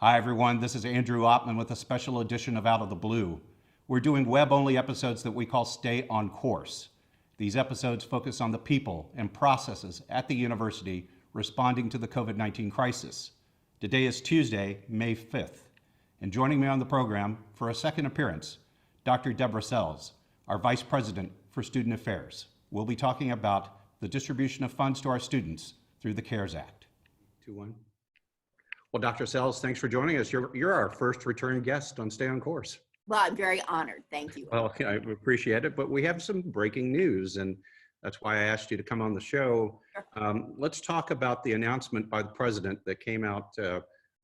Hi everyone, this is Andrew Oppman with a special edition of Out of the Blue. We're doing web-only episodes that we call Stay on Course. These episodes focus on the people and processes at the university responding to the COVID-19 crisis. Today is Tuesday, May 5th, and joining me on the program for a second appearance, Dr. Deborah Sells, our Vice President for Student Affairs. We'll be talking about the distribution of funds to our students through the CARES Act. 2-1. Well, Dr. Sells, thanks for joining us. You're our first return guest on Stay on Course. Well, I'm very honored. Thank you. Well, I appreciate it, but we have some breaking news, and that's why I asked you to come on the show. Let's talk about the announcement by the president that came out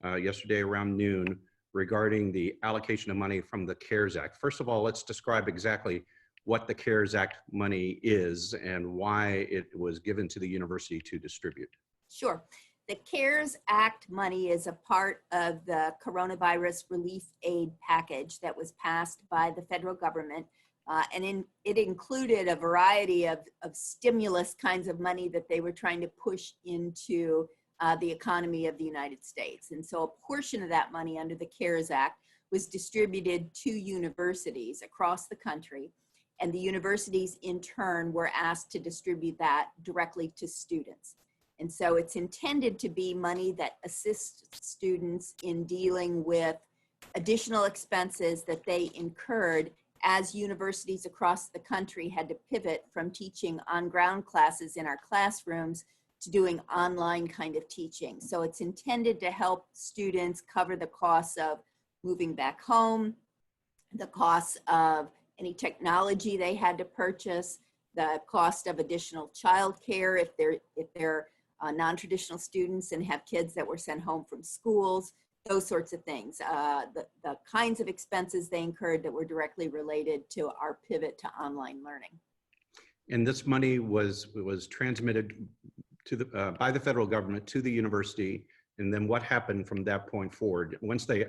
yesterday around noon regarding the allocation of money from the CARES Act. First of all, let's describe exactly what the CARES Act money is and why it was given to the university to distribute. Sure. The CARES Act money is a part of the coronavirus relief aid package that was passed by the federal government. It included a variety of stimulus kinds of money that they were trying to push into the economy of the United States. And so a portion of that money under the CARES Act was distributed to universities across the country. And the universities in turn were asked to distribute that directly to students. And so it's intended to be money that assists students in dealing with additional expenses that they incurred as universities across the country had to pivot from teaching on-ground classes in our classrooms to doing online kind of teaching. So it's intended to help students cover the costs of moving back home, the costs of any technology they had to purchase, the cost of additional childcare if they're non-traditional students and have kids that were sent home from schools, those sorts of things. The kinds of expenses they incurred that were directly related to our pivot to online learning. And this money was transmitted to by the federal government to the university. And then what happened from that point forward? Once they,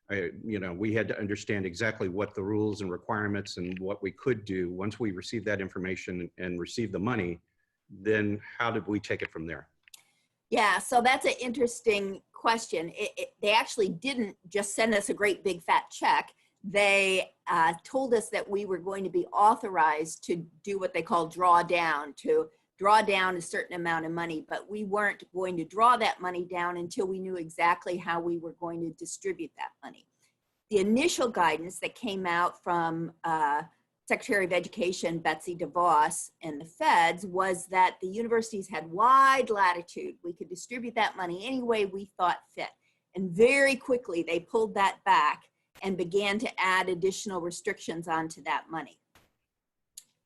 we had to understand exactly what the rules and requirements and what we could do. Once we received that information and received the money, then how did we take it from there? Yeah, so that's an interesting question. They actually didn't just send us a great big fat check. They told us that we were going to be authorized to do what they call draw down, to draw down a certain amount of money, but we weren't going to draw that money down until we knew exactly how we were going to distribute that money. The initial guidance that came out from Secretary of Education Betsy DeVos and the feds was that the universities had wide latitude. We could distribute that money any way we thought fit. And very quickly they pulled that back and began to add additional restrictions onto that money.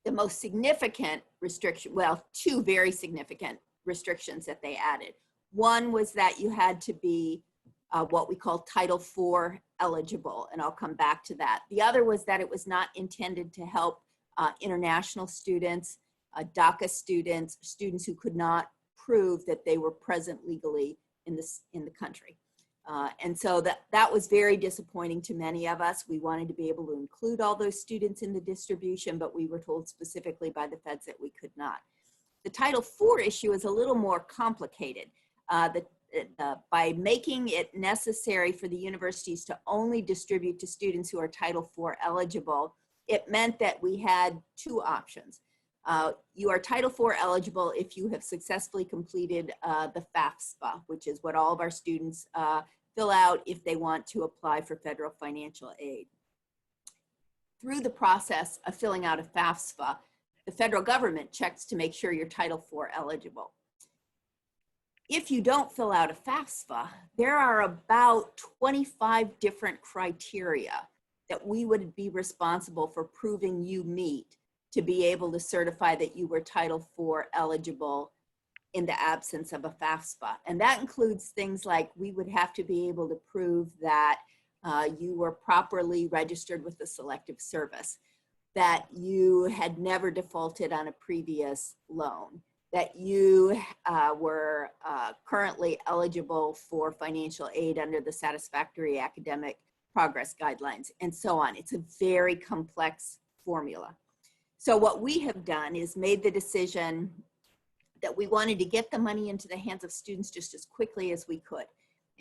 The most significant restriction, well, two very significant restrictions that they added. One was that you had to be what we call Title IV eligible, and I'll come back to that. The other was that it was not intended to help international students, DACA students, students who could not prove that they were present legally in the country. And so that was very disappointing to many of us. We wanted to be able to include all those students in the distribution, but we were told specifically by the feds that we could not. The Title IV issue is a little more complicated. By making it necessary for the universities to only distribute to students who are Title IV eligible, it meant that we had two options. You are Title IV eligible if you have successfully completed the FAFSA, which is what all of our students fill out if they want to apply for federal financial aid. Through the process of filling out a FAFSA, the federal government checks to make sure you're Title IV eligible. If you don't fill out a FAFSA, there are about 25 different criteria that we would be responsible for proving you meet to be able to certify that you were Title IV eligible in the absence of a FAFSA. And that includes things like we would have to be able to prove that you were properly registered with the Selective Service, that you had never defaulted on a previous loan, that you were currently eligible for financial aid under the Satisfactory Academic Progress Guidelines, and so on. It's a very complex formula. So what we have done is made the decision that we wanted to get the money into the hands of students just as quickly as we could.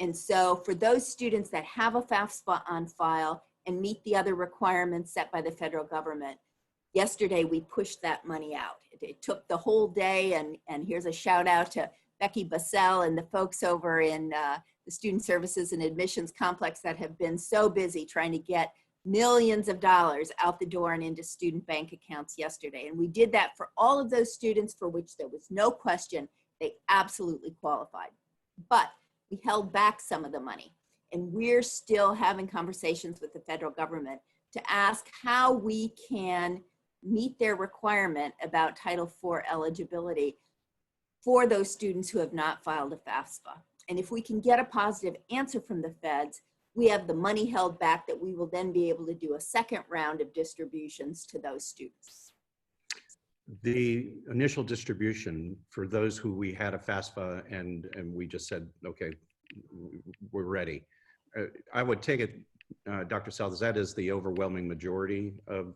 And so for those students that have a FAFSA on file and meet the other requirements set by the federal government, yesterday we pushed that money out. It took the whole day, and here's a shout out to Becky Bassell and the folks over in the Student Services and Admissions Complex that have been so busy trying to get millions of dollars out the door and into student bank accounts yesterday. And we did that for all of those students for which there was no question they absolutely qualified. But we held back some of the money, and we're still having conversations with the federal government to ask how we can meet their requirement about Title IV eligibility for those students who have not filed a FAFSA. And if we can get a positive answer from the feds, we have the money held back that we will then be able to do a second round of distributions to those students. The initial distribution for those who we had a FAFSA and we just said, okay, we're ready. I would take it, Dr. South, that is the overwhelming majority of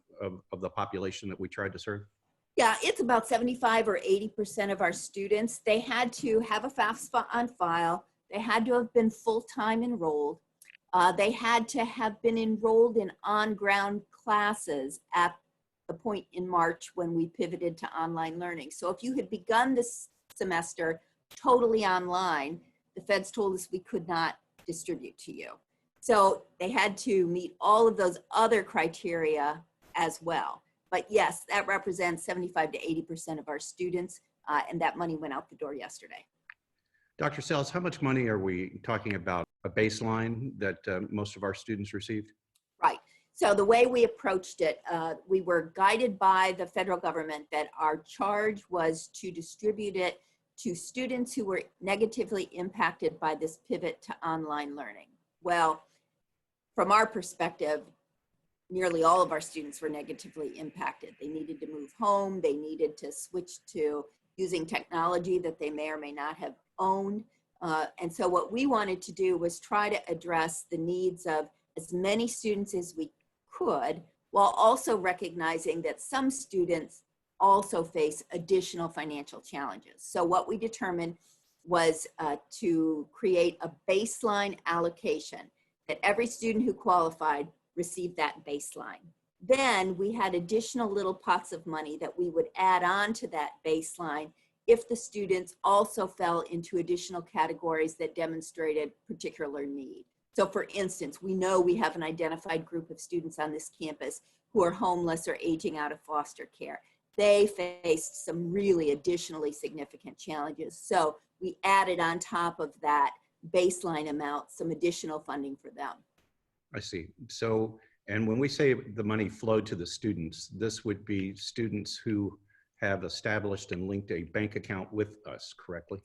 the population that we tried to serve? Yeah, it's about 75 or 80% of our students. They had to have a FAFSA on file. They had to have been full-time enrolled. They had to have been enrolled in on-ground classes at the point in March when we pivoted to online learning. So if you had begun this semester totally online, the feds told us we could not distribute to you. So they had to meet all of those other criteria as well. But yes, that represents 75 to 80% of our students, and that money went out the door yesterday. Dr. Sells, how much money are we talking about? A baseline that most of our students received? Right. So the way we approached it, we were guided by the federal government that our charge was to distribute it to students who were negatively impacted by this pivot to online learning. Well, from our perspective, nearly all of our students were negatively impacted. They needed to move home. They needed to switch to using technology that they may or may not have owned. And so what we wanted to do was try to address the needs of as many students as we could, while also recognizing that some students also face additional financial challenges. So what we determined was to create a baseline allocation that every student who qualified received that baseline. Then we had additional little pots of money that we would add on to that baseline if the students also fell into additional categories that demonstrated particular need. So for instance, we know we have an identified group of students on this campus who are homeless or aging out of foster care. They faced some really additionally significant challenges. So we added on top of that baseline amount some additional funding for them. I see. So, and when we say the money flowed to the students, this would be students who have established and linked a bank account with us, correctly?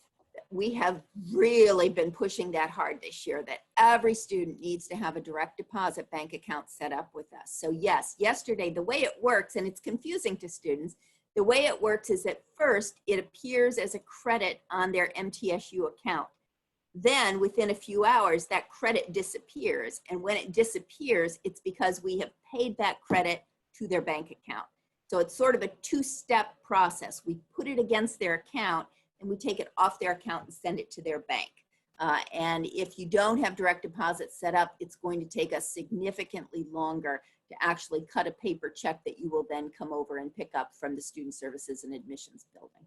We have really been pushing that hard this year, that every student needs to have a direct deposit bank account set up with us. So yes, yesterday, the way it works, and it's confusing to students, the way it works is that first it appears as a credit on their MTSU account. Then within a few hours, that credit disappears. And when it disappears, it's because we have paid that credit to their bank account. So it's sort of a two-step process. We put it against their account and we take it off their account and send it to their bank. And if you don't have direct deposit set up, it's going to take us significantly longer to actually cut a paper check that you will then come over and pick up from the Student Services and Admissions building.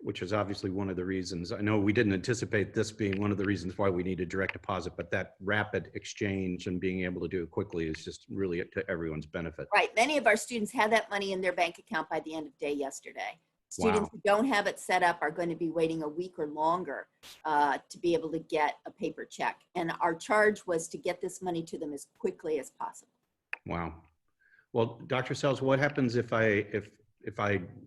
Which is obviously one of the reasons. I know we didn't anticipate this being one of the reasons why we needed direct deposit, but that rapid exchange and being able to do it quickly is just really to everyone's benefit. Right. Many of our students had that money in their bank account by the end of day yesterday. Students who don't have it set up are going to be waiting a week or longer to be able to get a paper check. And our charge was to get this money to them as quickly as possible. Wow. Well, Dr. Sells, what happens if I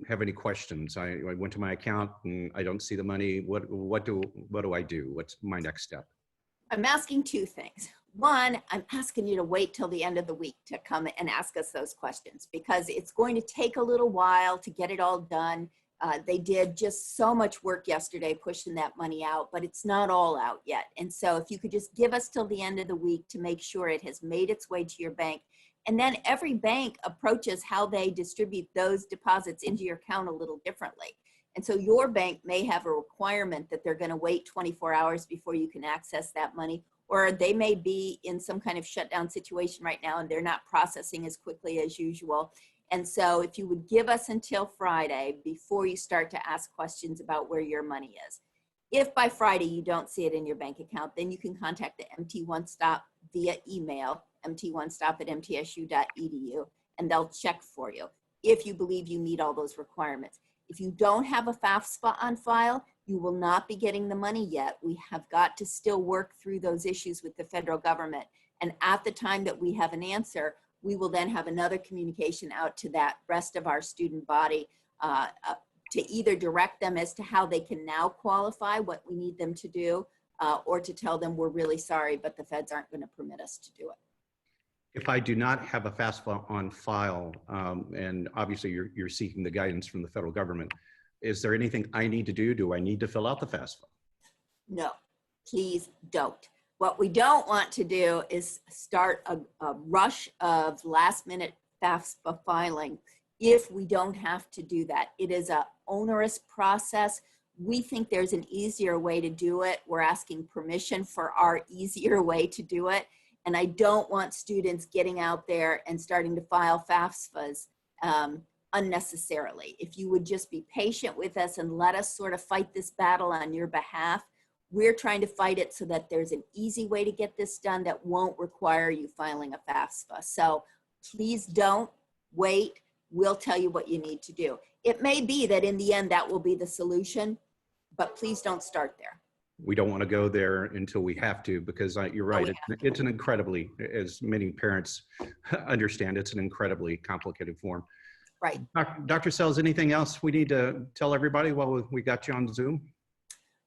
have any questions? I went to my account and I don't see the money. What do I do? What's my next step? I'm asking two things. One, I'm asking you to wait till the end of the week to come and ask us those questions, because it's going to take a little while to get it all done. They did just so much work yesterday pushing that money out, but it's not all out yet. And so if you could just give us till the end of the week to make sure it has made its way to your bank. And then every bank approaches how they distribute those deposits into your account a little differently. And so your bank may have a requirement that they're going to wait 24 hours before you can access that money, or they may be in some kind of shutdown situation right now and they're not processing as quickly as usual. And so if you would give us until Friday before you start to ask questions about where your money is. If by Friday you don't see it in your bank account, then you can contact the MT One Stop via email, mt1stop@mtsu.edu, and they'll check for you if you believe you meet all those requirements. If you don't have a FAFSA on file, you will not be getting the money yet. We have got to still work through those issues with the federal government. And at the time that we have an answer, we will then have another communication out to that rest of our student body to either direct them as to how they can now qualify, what we need them to do, or to tell them we're really sorry, but the feds aren't going to permit us to do it. If I do not have a FAFSA on file, and obviously you're seeking the guidance from the federal government, is there anything I need to do? Do I need to fill out the FAFSA? No, please don't. What we don't want to do is start a rush of last minute FAFSA filing if we don't have to do that. It is an onerous process. We think there's an easier way to do it. We're asking permission for our easier way to do it. And I don't want students getting out there and starting to file FAFSAs unnecessarily. If you would just be patient with us and let us sort of fight this battle on your behalf. We're trying to fight it so that there's an easy way to get this done that won't require you filing a FAFSA. So please don't wait. We'll tell you what you need to do. It may be that in the end that will be the solution, but please don't start there. We don't want to go there until we have to, because you're right. It's an incredibly, as many parents understand, it's an incredibly complicated form. Right. Dr. Sells, anything else we need to tell everybody while we got you on Zoom?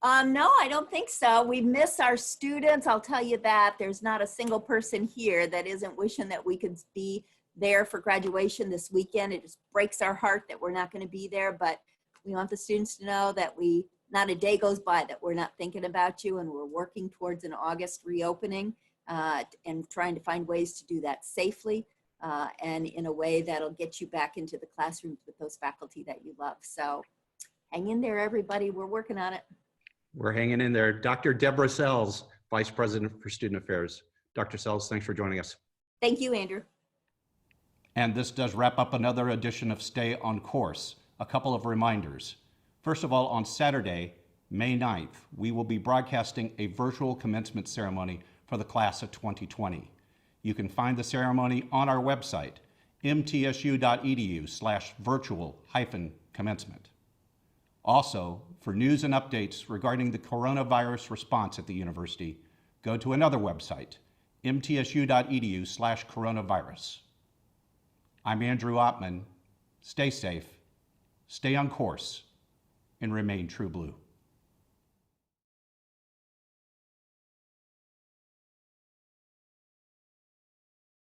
No, I don't think so. We miss our students. I'll tell you that. There's not a single person here that isn't wishing that we could be there for graduation this weekend. It just breaks our heart that we're not going to be there, but we want the students to know that not a day goes by that we're not thinking about you, and we're working towards an August reopening and trying to find ways to do that safely and in a way that'll get you back into the classrooms with those faculty that you love. So hang in there, everybody. We're working on it. We're hanging in there. Dr. Deborah Sells, Vice President for Student Affairs. Dr. Sells, thanks for joining us. Thank you, Andrew. And this does wrap up another edition of Stay on Course. A couple of reminders. First of all, on Saturday, May 9th, we will be broadcasting a virtual commencement ceremony for the class of 2020. You can find the ceremony on our website, mtsu.edu/virtual-commencement. Also, for news and updates regarding the coronavirus response at the university, go to another website, mtsu.edu/coronavirus. I'm Andrew Ottman. Stay safe, stay on course, and remain true blue.